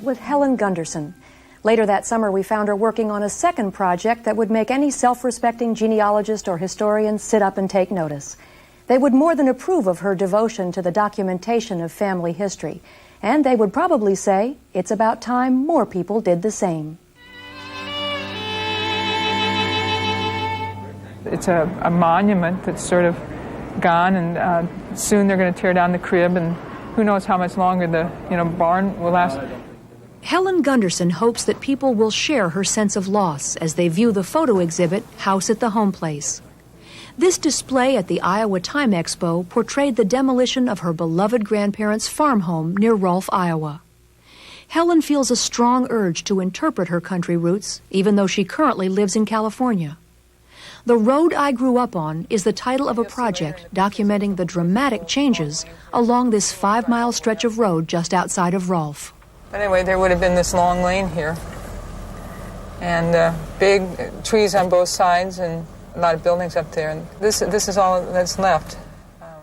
With Helen Gunderson. Later that summer, we found her working on a second project that would make any self-respecting genealogist or historian sit up and take notice. They would more than approve of her devotion to the documentation of family history, and they would probably say it's about time more people did the same. It's a monument that's sort of gone, and soon they're going to tear down the crib, and who knows how much longer the barn will last. Helen Gunderson hopes that people will share her sense of loss as they view the photo exhibit, House at the Home Place. This display at the Iowa Time Expo portrayed the demolition of her beloved grandparents' farm home near Rolfe, Iowa. Helen feels a strong urge to interpret her country roots, even though she currently lives in California. The Road I Grew Up On is the title of a project documenting the dramatic changes along this 5-mile stretch of road just outside of Rolfe. But anyway, there would have been this long lane here, and big trees on both sides, and a lot of buildings up there. And this is all that's left.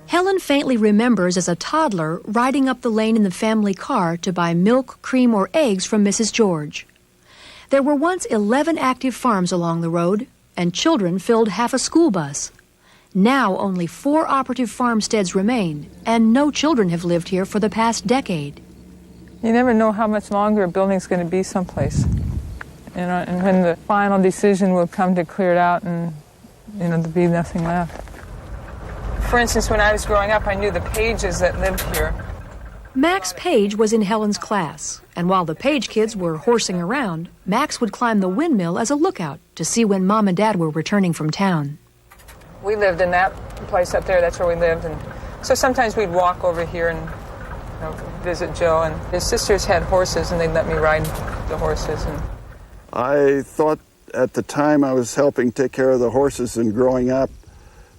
Helen faintly remembers as a toddler riding up the lane in the family car to buy milk, cream, or eggs from Mrs. George. There were once 11 active farms along the road, and children filled half a school bus. Now only 4 operative farmsteads remain, and no children have lived here for the past decade. You never know how much longer a building's going to be someplace. And when the final decision will come to clear it out and, there'll be nothing left. For instance, when I was growing up, I knew the Pages that lived here. Max Page was in Helen's class, and while the Page kids were horsing around, Max would climb the windmill as a lookout to see when Mom and Dad were returning from town. We lived in that place up there, that's where we lived, and so sometimes we'd walk over here and visit Joe, and his sisters had horses, and they'd let me ride the horses. And I thought at the time I was helping take care of the horses and growing up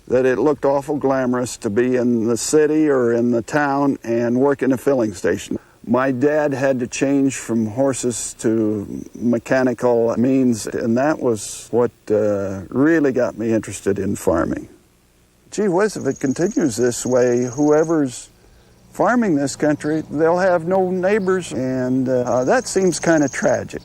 that it looked awful glamorous to be in the city or in the town and work in a filling station. My dad had to change from horses to mechanical means, and that was what really got me interested in farming. Gee whiz, if it continues this way, whoever's farming this country, they'll have no neighbors, and that seems kind of tragic.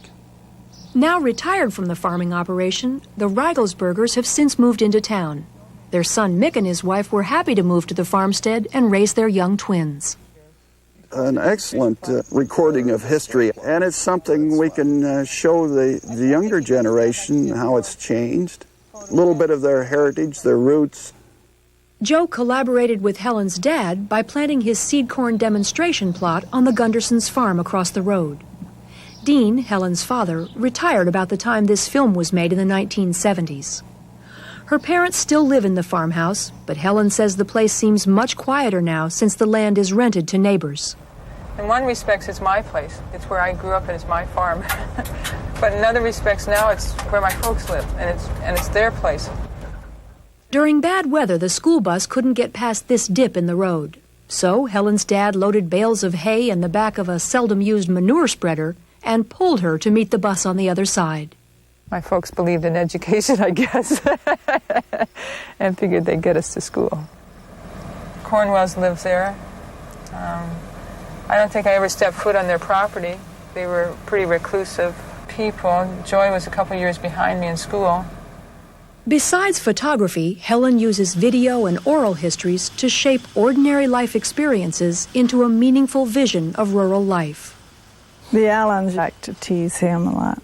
Now retired from the farming operation, the Reigelsbergers have since moved into town. Their son Mick and his wife were happy to move to the farmstead and raise their young twins. An excellent recording of history, and it's something we can show the younger generation how it's changed, a little bit of their heritage, their roots. Joe collaborated with Helen's dad by planting his seed corn demonstration plot on the Gundersons' farm across the road. Dean, Helen's father, retired about the time this film was made in the 1970s. Her parents still live in the farmhouse, but Helen says the place seems much quieter now since the land is rented to neighbors. In one respect, it's my place. It's where I grew up and it's my farm. But in other respects now, it's where my folks live, and it's their place. During bad weather, the school bus couldn't get past this dip in the road. So Helen's dad loaded bales of hay in the back of a seldom-used manure spreader and pulled her to meet the bus on the other side. My folks believed in education, I guess, and figured they'd get us to school. Cornwells lived there. I don't think I ever stepped foot on their property. They were pretty reclusive people. Joy was a couple years behind me in school. Besides photography, Helen uses video and oral histories to shape ordinary life experiences into a meaningful vision of rural life. The Allens like to tease him a lot.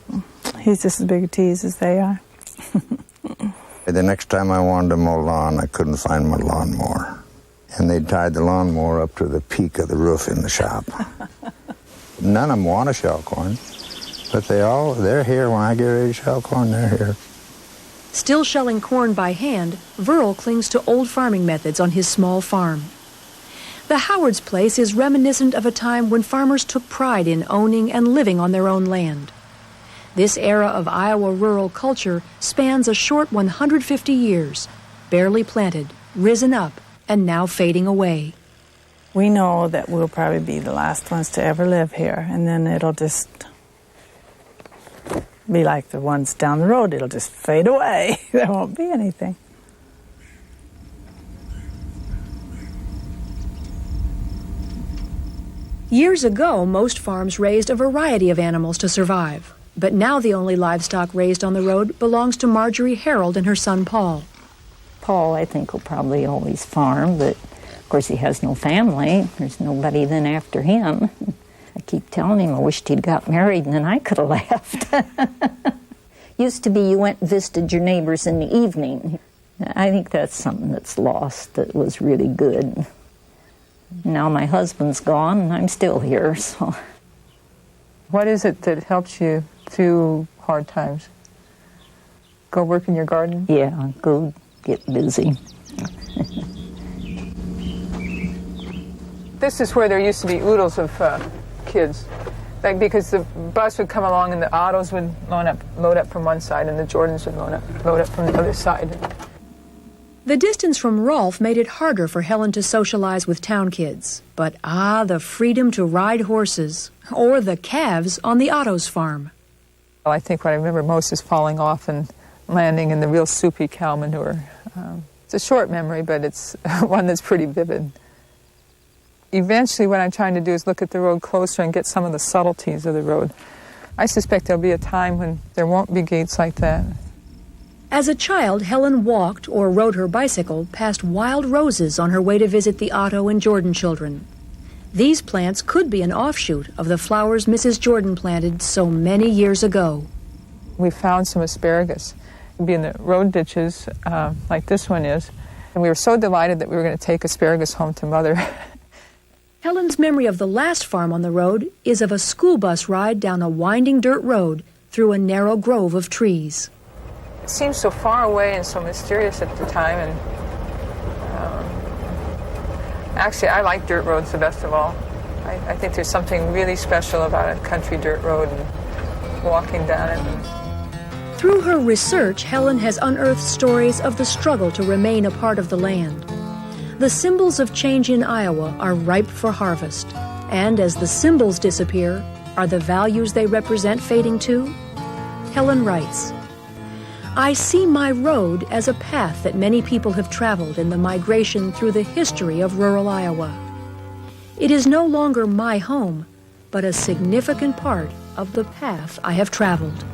He's just as big a tease as they are. The next time I wanted to mow lawn, I couldn't find my lawnmower. And they tied the lawnmower up to the peak of the roof in the shop. None of them want to shell corn, but they're here when I get ready to shell corn, they're here. Still shelling corn by hand, Verl clings to old farming methods on his small farm. The Howard's place is reminiscent of a time when farmers took pride in owning and living on their own land. This era of Iowa rural culture spans a short 150 years, barely planted, risen up, and now fading away. We know that we'll probably be the last ones to ever live here, and then it'll just be like the ones down the road. It'll just fade away. There won't be anything. Years ago, most farms raised a variety of animals to survive. But now the only livestock raised on the road belongs to Marjorie Harold and her son Paul. Paul, I think, will probably always farm, but of course he has no family. There's nobody then after him. I keep telling him I wished he'd got married and then I could have left. Used to be you went and visited your neighbors in the evening. I think that's something that's lost that was really good. Now my husband's gone and I'm still here, so. What is it that helps you through hard times? Go work in your garden? Yeah, go get busy. This is where there used to be oodles of kids. Like, because the bus would come along and the autos would load up from one side and the Jordans would load up from the other side. The distance from Rolfe made it harder for Helen to socialize with town kids. But the freedom to ride horses, or the calves on the Otto's farm. Well, I think what I remember most is falling off and landing in the real soupy cow manure. It's a short memory, but it's one that's pretty vivid. Eventually, what I'm trying to do is look at the road closer and get some of the subtleties of the road. I suspect there'll be a time when there won't be gates like that. As a child, Helen walked or rode her bicycle past wild roses on her way to visit the Otto and Jordan children. These plants could be an offshoot of the flowers Mrs. Jordan planted so many years ago. We found some asparagus. It'd be in the road ditches, like this one is, and we were so delighted that we were going to take asparagus home to Mother. Helen's memory of the last farm on the road is of a school bus ride down a winding dirt road through a narrow grove of trees. It seemed so far away and so mysterious at the time, and actually I like dirt roads the best of all. I think there's something really special about a country dirt road and walking down it. Through her research, Helen has unearthed stories of the struggle to remain a part of the land. The symbols of change in Iowa are ripe for harvest, and as the symbols disappear, are the values they represent fading too? Helen writes, I see my road as a path that many people have traveled in the migration through the history of rural Iowa. It is no longer my home, but a significant part of the path I have traveled.